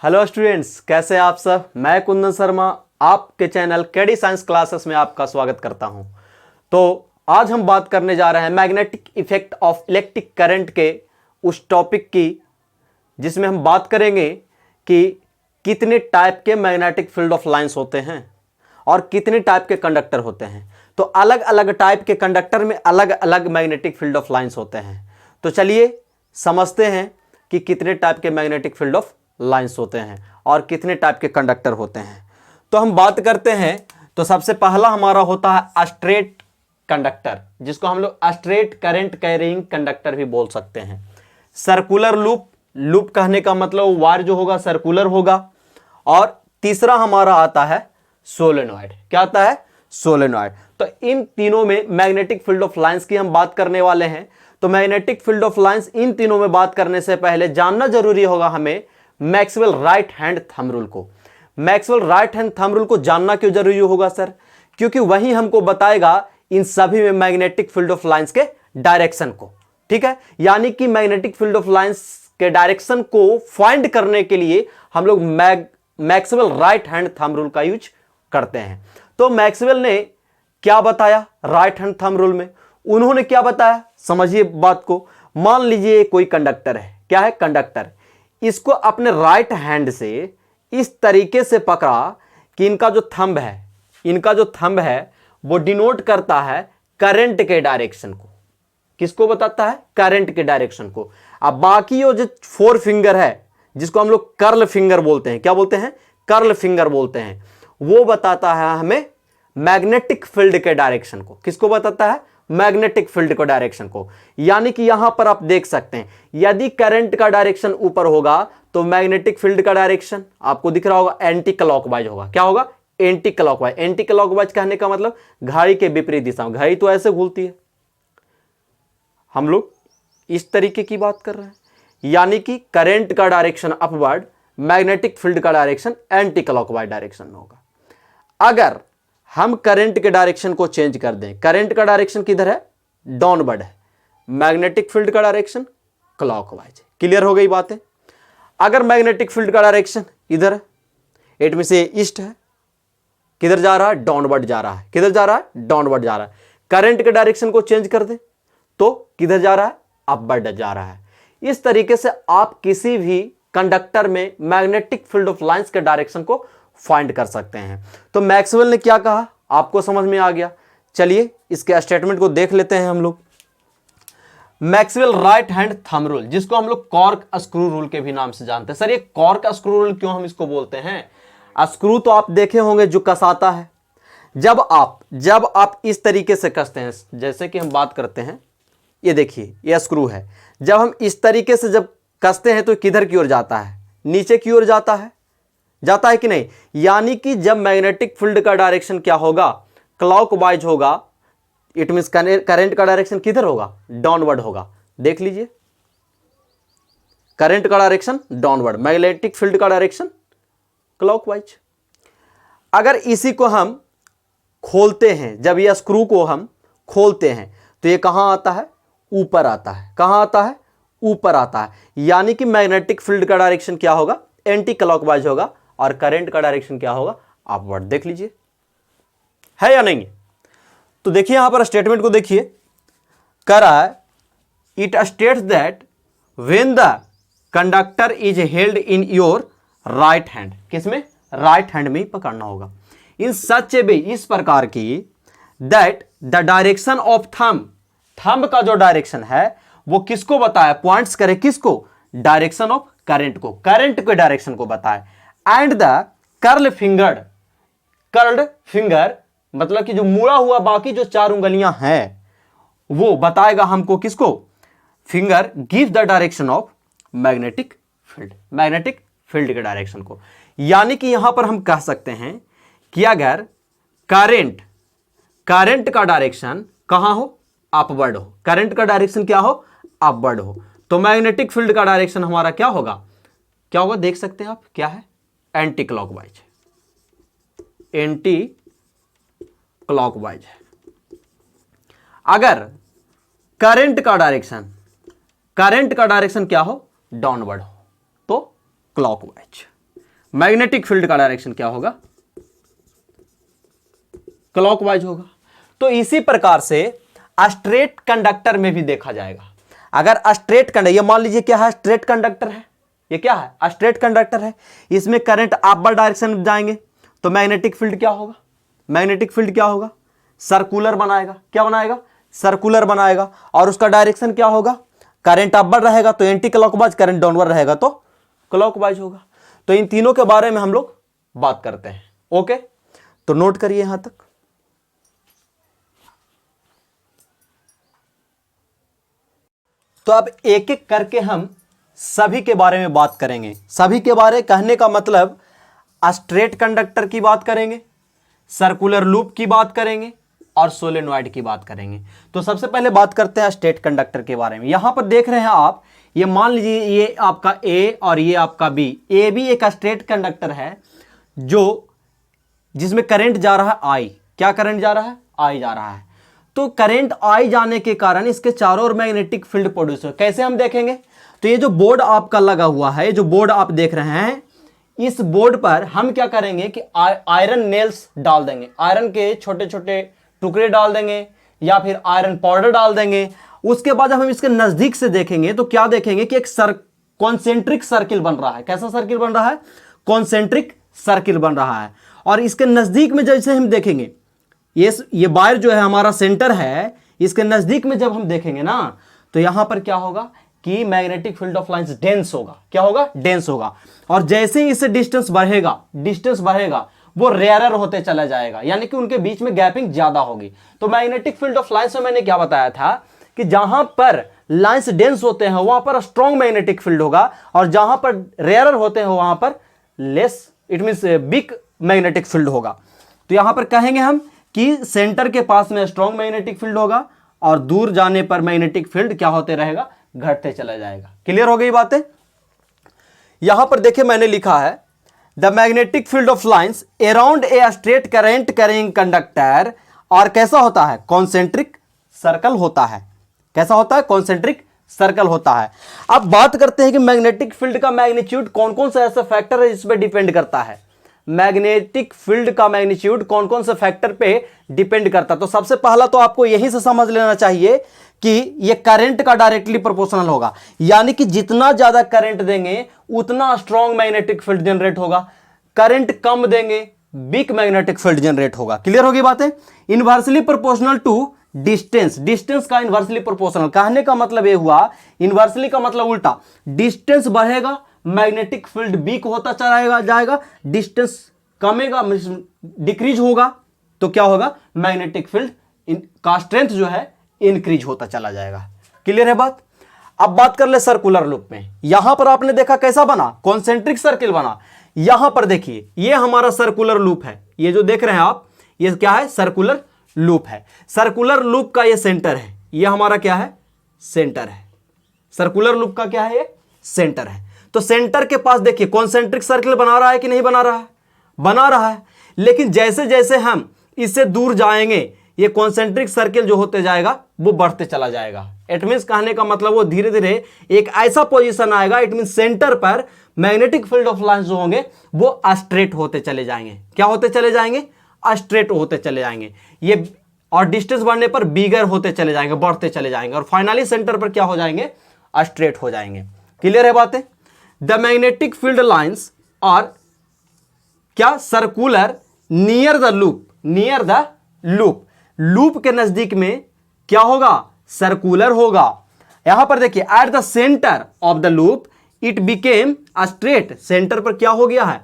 Hello students, कैसे हैं आप सब। मैं कुंदन शर्मा आपके चैनल केडी साइंस क्लासेस में आपका स्वागत करता हूं। तो आज हम बात करने जा रहे हैं magnetic effect of electric current के उस टॉपिक की जिसमें हम बात करेंगे कि कितने टाइप के मैग्नेटिक फील्ड ऑफ लाइंस होते हैं और कितने टाइप के कंडक्टर होते हैं। तो अलग अलग टाइप के कंडक्टर में अलग अलग मैग्नेटिक फील्ड ऑफ लाइंस होते हैं। तो चलिए समझते हैं कि कितने टाइप के मैग्नेटिक फील्ड ऑफ लाइंस होते हैं और कितने टाइप के कंडक्टर होते हैं। तो हम बात करते हैं, तो सबसे पहला हमारा होता है स्ट्रेट कंडक्टर, जिसको हम लोग स्ट्रेट करंट कैरिंग कंडक्टर भी बोल सकते हैं। सर्कुलर लूप, लूप कहने का मतलब वायर जो होगा सर्कुलर होगा। और तीसरा हमारा आता है सोलेनॉइड। क्या आता है? सोलेनॉइड। तो इन तीनों में मैग्नेटिक फील्ड ऑफ लाइंस की हम बात करने वाले हैं। तो magnetic field of lines in तीनों में बात करने से पहले जानना जरूरी होगा हमें Maxwell right hand thumb rule को। Maxwell right hand thumb rule को जानना क्यों जरूरी होगा सर? क्योंकि वही हमको बताएगा इन सभी में मैग्नेटिक फील्ड ऑफ लाइंस के डायरेक्शन को। ठीक है, यानी कि मैग्नेटिक फील्ड ऑफ लाइंस के डायरेक्शन को फाइंड करने के लिए हम लोग Maxwell right hand thumb rule का यूज करते हैं। तो मैक्सवेल ने क्या बताया राइट हैंड थंब रूल में? उन्होंने क्या बताया, समझिए बात को। मान लीजिए कोई कंडक्टर है। क्या है? कंडक्टर। इसको अपने राइट हैंड से इस तरीके से पकड़ा कि इनका जो थंब है वो डिनोट करता है करंट के डायरेक्शन को। किसको बताता है? करंट के डायरेक्शन को। अब बाकी जो फोर फिंगर है, जिसको हम लोग कर्ल फिंगर बोलते हैं। क्या बोलते हैं? कर्ल फिंगर बोलते हैं। वो बताता है हमें मैग्नेटिक फील्ड के डायरेक्शन को। किसको बताता है? मैग्नेटिक फील्ड को डायरेक्शन को। यानी कि यहां पर आप देख सकते हैं, यदि करंट का डायरेक्शन ऊपर होगा तो मैग्नेटिक फील्ड का डायरेक्शन आपको दिख रहा होगा एंटी क्लॉकवाइज होगा। क्या होगा? Anti clockwise. एंटी क्लॉकवाइज कहने का मतलब घड़ी के विपरीत दिशा में। घड़ी तो ऐसे घूमती है, हम लोग इस तरीके की बात कर रहे हैं। यानी कि करंट का डायरेक्शन अपवर्ड, मैग्नेटिक फील्ड का डायरेक्शन एंटी क्लॉकवाइज डायरेक्शन में होगा। अगर हम करंट के डायरेक्शन को चेंज कर दें, करंट का डायरेक्शन किधर है? डाउनवर्ड है। मैग्नेटिक फील्ड का डायरेक्शन क्लॉकवाइज। क्लियर हो गई बातें? अगर मैग्नेटिक फील्ड का डायरेक्शन इधर है, इट में से ईस्ट है, किधर जा रहा है? डाउनवर्ड जा रहा है। किधर जा रहा है? डाउनवर्ड जा रहा है। करंट के डायरेक्शन को चेंज कर दें तो किधर जा रहा है? अपवर्ड जा रहा है। इस तरीके से आप किसी भी कंडक्टर में मैग्नेटिक फील्ड ऑफ लाइंस के डायरेक्शन को फाइंड कर सकते हैं। तो मैक्सवेल ने क्या कहा आपको समझ में आ गया। चलिए इसके स्टेटमेंट को देख लेते हैं हम लोग। Maxwell right hand thumb rule, जिसको हम लोग कॉर्क स्क्रू रूल के भी नाम से जानते हैं। सर ये कॉर्क स्क्रू रूल क्यों हम इसको बोलते हैं? स्क्रू तो आप देखे होंगे जो कसाता है। जब आप इस तरीके से कसते हैं, जैसे कि हम बात करते हैं, ये देखिए ये स्क्रू है। जब हम इस तरीके से जब कसते हैं तो किधर की ओर जाता है? नीचे की ओर जाता है कि नहीं? यानी कि जब मैग्नेटिक फील्ड का डायरेक्शन क्या होगा? क्लॉकवाइज होगा। इट मींस करंट का डायरेक्शन किधर होगा? डाउनवर्ड होगा। देख लीजिए, करंट का डायरेक्शन डाउनवर्ड, मैग्नेटिक फील्ड का डायरेक्शन क्लॉकवाइज। अगर इसी को हम खोलते हैं, जब यह स्क्रू को हम खोलते हैं तो ये कहां आता है? ऊपर आता है। कहां आता है? ऊपर आता है। यानी कि मैग्नेटिक फील्ड का डायरेक्शन क्या होगा? एंटी क्लॉकवाइज होगा और करंट का डायरेक्शन क्या होगा? अपवर्ड। देख लीजिए है या नहीं? तो देखिए यहां पर स्टेटमेंट को देखिए, कह रहा है it states that when the conductor is held in your right hand. किसमें? राइट हैंड में ही पकड़ना होगा। इन सच ए वे, इस प्रकार की, that the direction of thumb का जो डायरेक्शन है वो किसको बताया? पॉइंट्स करे किसको? डायरेक्शन ऑफ करंट को, करंट के डायरेक्शन को बताए। एंड द कर्ल्ड फिंगर मतलब कि जो मुड़ा हुआ बाकी जो चार उंगलियां हैं वो बताएगा हमको किसको? Finger give the direction of magnetic field, magnetic field के डायरेक्शन को। यानी कि यहां पर हम कह सकते हैं कि अगर करंट का डायरेक्शन कहां हो? अपवर्ड हो। करंट का डायरेक्शन क्या हो? अपवर्ड हो। तो मैग्नेटिक फील्ड का डायरेक्शन हमारा क्या होगा? क्या होगा? देख सकते हैं आप, क्या है? Anti clockwise. एंटी क्लॉकवाइज है। अगर करंट का डायरेक्शन क्या हो? डाउनवर्ड हो तो क्लॉकवाइज। मैग्नेटिक फील्ड का डायरेक्शन क्या होगा, क्लॉकवाइज होगा। तो इसी प्रकार से स्ट्रेट कंडक्टर में भी देखा जाएगा। अगर स्ट्रेट कंडक्टर, ये मान लीजिए क्या है, स्ट्रेट कंडक्टर है, ये क्या है, स्ट्रेट कंडक्टर है, इसमें करंट अपवर्ड डायरेक्शन में जाएंगे तो मैग्नेटिक फील्ड क्या होगा, मैग्नेटिक फील्ड क्या होगा, सर्कुलर बनाएगा। क्या बनाएगा, सर्कुलर बनाएगा। और उसका डायरेक्शन क्या होगा, करंट अपवर्ड रहेगा तो एंटी क्लॉकवाइज, करंट डाउनवर्ड रहेगा तो क्लॉकवाइज होगा। तो इन तीनों के बारे में हम लोग बात करते हैं। ओके, तो नोट करिए यहां तक। तो अब एक एक करके हम सभी के बारे में बात करेंगे। सभी के बारे कहने का मतलब स्ट्रेट कंडक्टर की बात करेंगे, सर्कुलर लूप की बात करेंगे और सोलेनॉइड की बात करेंगे। तो सबसे पहले बात करते हैं स्ट्रेट कंडक्टर के बारे में। यहां पर देख रहे हैं आप, ये मान लीजिए ये आपका ए और ये आपका बी। ए भी एक स्ट्रेट कंडक्टर है जो जिसमें करंट जा रहा है आई। क्या करंट जा रहा है, आई जा रहा है। तो करंट आई जाने के कारण इसके चारों ओर मैग्नेटिक फील्ड प्रोड्यूस हो। कैसे हम देखेंगे, तो ये जो बोर्ड आपका लगा हुआ है, जो बोर्ड आप देख रहे हैं, इस बोर्ड पर हम क्या करेंगे कि आयरन नेल्स डाल देंगे, आयरन के छोटे छोटे टुकड़े डाल देंगे या फिर आयरन पाउडर डाल देंगे। उसके बाद हम इसके नजदीक से देखेंगे तो क्या देखेंगे कि एक कॉन्सेंट्रिक सर्किल बन रहा है। कैसा सर्किल बन रहा है, कॉन्सेंट्रिक सर्किल बन रहा है। और इसके नजदीक में जैसे हम देखेंगे, ये वायर जो है हमारा सेंटर है, इसके नजदीक में जब हम देखेंगे ना तो यहां पर क्या होगा कि magnetic field of lines dense होगा। क्या होगा, डेंस होगा। और जैसे ही इससे डिस्टेंस बढ़ेगा वो रेयरर होते चला जाएगा, यानी कि उनके बीच में गैपिंग ज्यादा होगी। तो मैग्नेटिक फील्ड ऑफ लाइंस में मैंने क्या बताया था कि जहां पर लाइंस डेंस होते हैं वहां पर स्ट्रॉन्ग मैग्नेटिक फील्ड होगा, और जहां पर रेयरर होते हैं वहां पर less, it means week magnetic field होगा। तो यहां पर कहेंगे हम कि सेंटर के पास में स्ट्रॉन्ग मैग्नेटिक फील्ड होगा और दूर जाने पर मैग्नेटिक फील्ड क्या होते रहेगा, घटते चला जाएगा। क्लियर हो गई बातें। यहां पर देखिए मैंने लिखा है the magnetic field of lines around a straight current carrying conductor, और कैसा होता है, कॉन्सेंट्रिक सर्कल होता है। कैसा होता है, कॉन्सेंट्रिक सर्कल होता है। अब बात करते हैं कि मैग्नेटिक फील्ड का मैग्नीट्यूड कौन कौन सा ऐसा फैक्टर है जिस पर डिपेंड करता है। मैग्नेटिक फील्ड का मैग्नीट्यूड कौन कौन से फैक्टर पे डिपेंड करता है। तो सबसे पहला तो आपको यही से समझ लेना चाहिए कि ये करंट का डायरेक्टली प्रोपोर्शनल होगा, यानी कि जितना ज्यादा करंट देंगे उतना स्ट्रॉन्ग मैग्नेटिक फील्ड जनरेट होगा, करंट कम देंगे वीक मैग्नेटिक फील्ड जनरेट होगा। क्लियर होगी बातें। Inversely proportional to distance, distance का इनवर्सली प्रोपोर्शनल, कहने का मतलब यह हुआ, इनवर्सली का मतलब उल्टा, डिस्टेंस बढ़ेगा मैग्नेटिक फील्ड वीक होता चला जाएगा, डिस्टेंस कमेगा डिक्रीज होगा तो क्या होगा, मैग्नेटिक फील्ड का स्ट्रेंथ जो है इंक्रीज होता चला जाएगा। क्लियर है बात। अब बात कर ले सर्कुलर लूप में। यहां पर आपने देखा कैसा बना, कॉन्सेंट्रिक सर्किल बना। यहां पर देखिए ये हमारा सर्कुलर लूप है, ये जो देख रहे हैं आप, ये क्या है, सर्कुलर लूप है। सर्कुलर लूप का ये सेंटर है, ये हमारा क्या है, सेंटर है। सर्कुलर लूप का क्या है, ये सेंटर है। तो सेंटर के पास देखिए कॉन्सेंट्रिक सर्किल बना रहा है कि नहीं बना रहा है, बना रहा है। लेकिन जैसे जैसे हम इससे दूर जाएंगे ये कॉन्सेंट्रिक सर्किल जो होते जाएगा वो बढ़ते चला जाएगा। इट मींस कहने का मतलब वो धीरे धीरे एक ऐसा पोजीशन आएगा, इट मींस सेंटर पर मैग्नेटिक फील्ड ऑफ लाइंस जो होंगे वो स्ट्रेट होते चले जाएंगे। क्या होते चले जाएंगे, स्ट्रेट होते चले जाएंगे ये, और डिस्टेंस बढ़ने पर बिगर होते चले जाएंगे, बढ़ते चले जाएंगे, और फाइनली सेंटर पर क्या हो जाएंगे, स्ट्रेट हो जाएंगे। क्लियर है बातें। द मैग्नेटिक फील्ड लाइंस और क्या, circular near the loop, near the loop, loop के नजदीक में क्या होगा, सर्कुलर होगा। यहां पर देखिए at the centre of the loop it became straight, centre पर क्या हो गया है,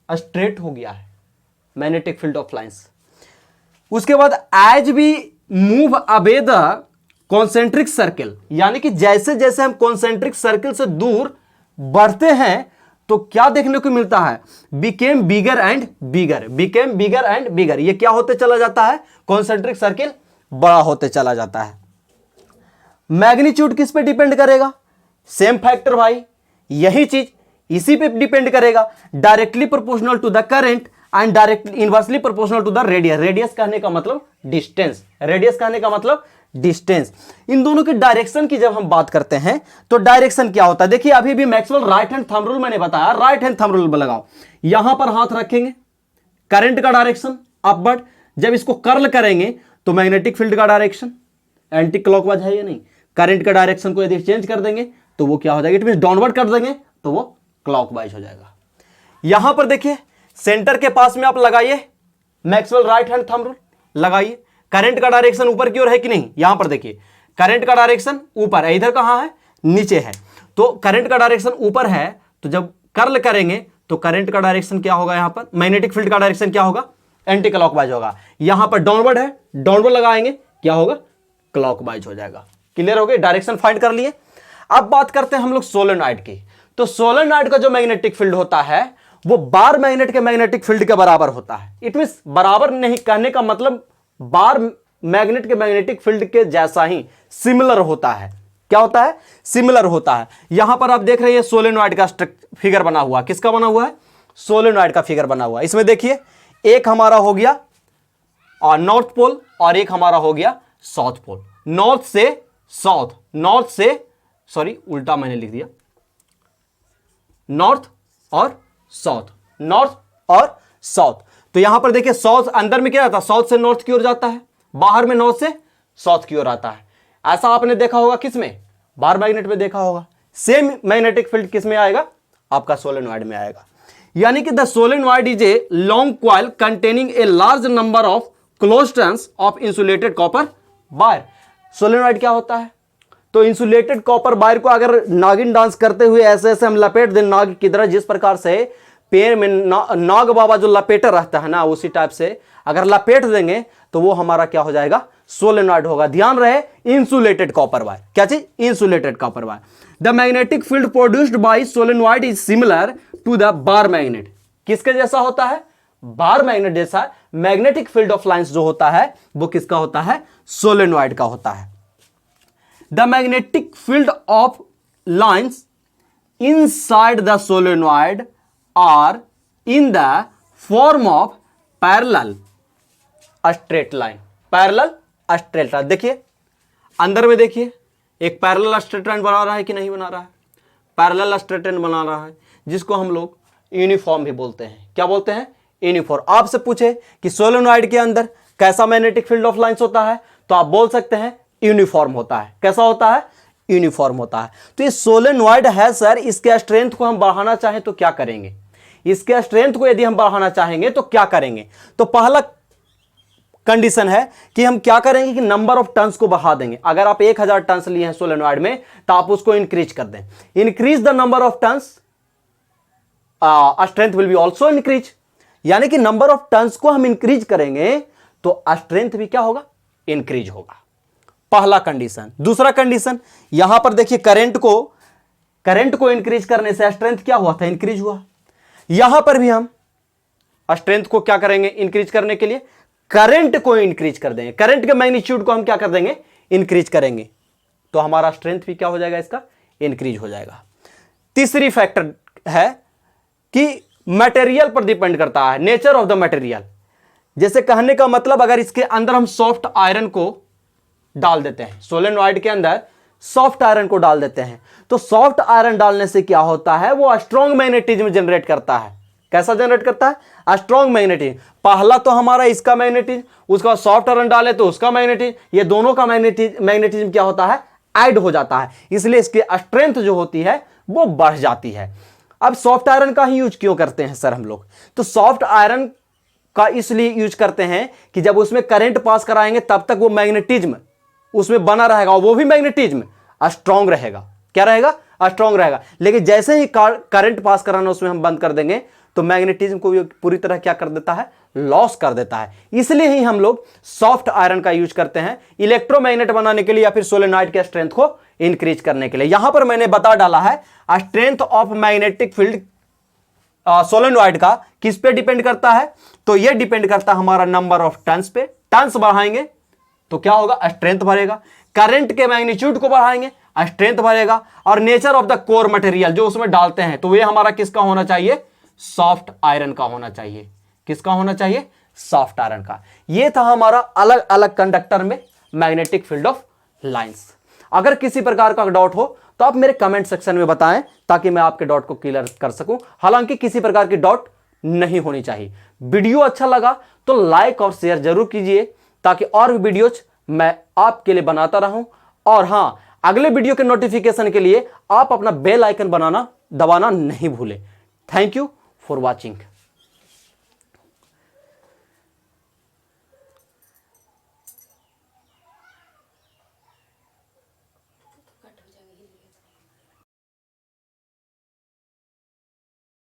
स्ट्रेट हो गया है मैग्नेटिक फील्ड ऑफ लाइंस। उसके बाद as we move away the concentric circle, यानी कि जैसे जैसे हम कॉन्सेंट्रिक सर्किल से दूर बढ़ते हैं तो क्या देखने को मिलता है, became bigger and bigger, became bigger and bigger. ये क्या होते चला जाता है, कॉन्सेंट्रिक सर्किल बड़ा होते चला जाता है। मैग्नीट्यूड किस पे डिपेंड करेगा, सेम फैक्टर भाई, यही चीज इसी पे डिपेंड करेगा, directly proportional to the current and directly inversely proportional to the radius. Radius कहने का मतलब डिस्टेंस, रेडियस कहने का मतलब डिस्टेंस। इन दोनों की डायरेक्शन की जब हम बात करते हैं तो डायरेक्शन क्या होता है, देखिए अभी भी Maxwell right hand thumb rule मैंने बताया, राइट हैंड थंब रूल लगाओ, यहां पर हाथ रखेंगे, करंट का डायरेक्शन अपवर्ड, जब इसको कर्ल करेंगे तो मैग्नेटिक फील्ड का डायरेक्शन एंटी क्लॉकवाइज है या नहीं, करंट का डायरेक्शन को यदि चेंज कर देंगे तो वो क्या हो जाएगा, इट मींस डाउनवर्ड कर देंगे तो वो क्लॉकवाइज हो जाएगा। यहां पर देखिए सेंटर के पास में आप लगाइए Maxwell right hand thumb rule लगाइए, करंट का डायरेक्शन ऊपर की ओर है कि नहीं, यहां पर देखिए करंट का डायरेक्शन ऊपर है, इधर कहां है, नीचे है, तो करंट का डायरेक्शन ऊपर है, तो जब कर्ल करेंगे तो करंट का डायरेक्शन क्या होगा, यहां पर मैग्नेटिक फील्ड का डायरेक्शन क्या होगा, एंटी क्लॉकवाइज होगा। यहां पर डाउनवर्ड है, डाउनवर्ड लगाएंगे क्या होगा, क्लॉकवाइज हो जाएगा। क्लियर हो गई, डायरेक्शन फाइंड कर लिए। अब बात करते हैं हम लोग सोलेनॉइड की। तो सोलेनॉइड का जो मैग्नेटिक फील्ड होता है वो बार मैग्नेट के मैग्नेटिक फील्ड के बराबर होता है। इट मींस बराबर नहीं कहने का मतलब बार मैग्नेट के मैग्नेटिक फील्ड के जैसा ही सिमिलर होता है। क्या होता है, सिमिलर होता है। यहां पर आप देख रहे हैं सोलेनॉइड का फिगर बना हुआ, किसका बना हुआ है, सोलेनॉइड का फिगर बना हुआ है। इसमें देखिए एक हमारा हो गया और नॉर्थ पोल और एक हमारा हो गया साउथ पोल, नॉर्थ से साउथ, नॉर्थ से सॉरी उल्टा मैंने लिख दिया, नॉर्थ और साउथ, नॉर्थ और साउथ। तो यहां पर देखिए साउथ अंदर में क्या आता है, साउथ से नॉर्थ की ओर जाता है, बाहर में नॉर्थ से साउथ की ओर आता है। ऐसा आपने देखा होगा किसमें, बार मैग्नेट में देखा होगा। सेम मैग्नेटिक फील्ड किस में आएगा, आपका सोलेनॉइड में आएगा। यानी कि the solenoid is a long coil containing a large number of close turns of insulated copper wire. Solenoid क्या होता है, तो इंसुलेटेड कॉपर वायर को अगर नागिन डांस करते हुए ऐसे ऐसे हम लपेट दें नाग की तरह, जिस प्रकार से पेड़ में नाग बाबा जो लपेटा रहता है ना, उसी टाइप से अगर लपेट देंगे तो वो हमारा क्या हो जाएगा, सोलेनॉइड होगा। ध्यान रहे इंसुलेटेड कॉपर वायर, क्या चीज, insulated copper wire. The magnetic field produced by solenoid is similar to the bar magnet. किसके जैसा होता है, बार मैग्नेट जैसा। मैग्नेटिक फील्ड ऑफ लाइंस जो होता है वो किसका होता है, सोलेनॉइड का होता है। The magnetic field of lines inside the solenoid are in the form of parallel straight line, parallel straight line. देखिए अंदर में देखिए एक पैरेलल स्ट्रेट लाइन बना रहा है कि नहीं बना रहा है, पैरेलल स्ट्रेट लाइन बना रहा है, जिसको हम लोग यूनिफॉर्म भी बोलते हैं। क्या बोलते हैं, यूनिफॉर्म। आपसे पूछे कि सोलेनॉइड के अंदर कैसा मैग्नेटिक फील्ड ऑफ लाइंस होता है, तो आप बोल सकते हैं यूनिफॉर्म होता है। कैसा होता है, यूनिफॉर्म होता है। तो ये सोलेनॉइड है सर, इसके स्ट्रेंथ को हम बढ़ाना चाहें तो क्या करेंगे, इसके स्ट्रेंथ को यदि हम बढ़ाना चाहेंगे तो क्या करेंगे, तो पहला कंडीशन है कि हम क्या करेंगे कि नंबर ऑफ टर्न्स को बढ़ा देंगे। अगर आप 1000 टर्न्स लिए हैं सोलेनॉइड में तो आप उसको इंक्रीज कर दें, increase the number of turns, strength will be also increase. यानी कि नंबर ऑफ टर्न्स को हम इंक्रीज करेंगे तो स्ट्रेंथ भी क्या होगा, इंक्रीज होगा। पहला कंडीशन। दूसरा कंडीशन, यहां पर देखिए करंट को इंक्रीज करने से स्ट्रेंथ क्या हुआ था, इंक्रीज हुआ। यहां पर भी हम स्ट्रेंथ को क्या करेंगे, इंक्रीज करने के लिए करंट को इंक्रीज कर देंगे, करंट के मैग्नीट्यूड को हम क्या कर देंगे, इंक्रीज करेंगे, तो हमारा स्ट्रेंथ भी क्या हो जाएगा, इसका इंक्रीज हो जाएगा। तीसरी फैक्टर है कि मटेरियल पर डिपेंड करता है, नेचर ऑफ द मटेरियल। जैसे कहने का मतलब अगर इसके अंदर हम सॉफ्ट आयरन को डाल देते हैं, सोलेनॉइड के अंदर सॉफ्ट आयरन को डाल देते हैं, तो सॉफ्ट आयरन डालने से क्या होता है, वो स्ट्रॉन्ग मैग्नेटिज्म जनरेट करता है। कैसा जनरेट करता है, स्ट्रॉन्ग मैग्नेटिज्म। पहला तो हमारा इसका मैग्नेटिज्म, उसका सॉफ्ट आयरन डाले तो उसका मैग्नेटिज्म, ये दोनों का मैग्नेटिज्म क्या होता है, ऐड हो जाता है, इसलिए इसकी स्ट्रेंथ जो होती है वो बढ़ जाती है। अब सॉफ्ट आयरन का ही यूज क्यों करते हैं सर हम लोग, तो सॉफ्ट आयरन का इसलिए यूज करते हैं कि जब उसमें करंट पास कराएंगे तब तक वो मैग्नेटिज्म उसमें बना रहेगा, और वो भी मैग्नेटिज्म स्ट्रॉन्ग रहेगा। क्या रहेगा, स्ट्रॉन्ग रहेगा। लेकिन जैसे ही करंट पास कराना उसमें हम बंद कर देंगे तो मैग्नेटिज्म को पूरी तरह क्या कर देता है, लॉस कर देता है। इसलिए ही हम लोग सॉफ्ट आयरन का यूज करते हैं इलेक्ट्रोमैग्नेट बनाने के लिए या फिर सोलेनॉइड के स्ट्रेंथ को इंक्रीज करने के लिए। यहां पर मैंने बता डाला है strength of magnetic field solenoid का किस पे डिपेंड करता है, तो यह डिपेंड करता है हमारा नंबर ऑफ टर्न्स पे। टर्न्स बढ़ाएंगे तो क्या होगा, स्ट्रेंथ बढ़ेगा। करंट के मैग्नीट्यूड को बढ़ाएंगे, स्ट्रेंथ बढ़ेगा। और nature of the core material जो उसमें डालते हैं, तो ये हमारा किसका होना चाहिए, सॉफ्ट आयरन का होना चाहिए। किसका होना चाहिए, सॉफ्ट आयरन का। ये था हमारा अलग अलग कंडक्टर में मैग्नेटिक फील्ड ऑफ लाइंस। अगर किसी प्रकार का डाउट हो तो आप मेरे कमेंट सेक्शन में बताएं ताकि मैं आपके डाउट को क्लियर कर सकूं। हालांकि किसी प्रकार की डाउट नहीं होनी चाहिए। वीडियो अच्छा लगा तो लाइक और शेयर जरूर कीजिए ताकि और भी वीडियोज मैं आपके लिए बनाता रहूं। और हां, अगले वीडियो के नोटिफिकेशन के लिए आप अपना बेल आइकन दबाना नहीं भूलें। Thank you for watching.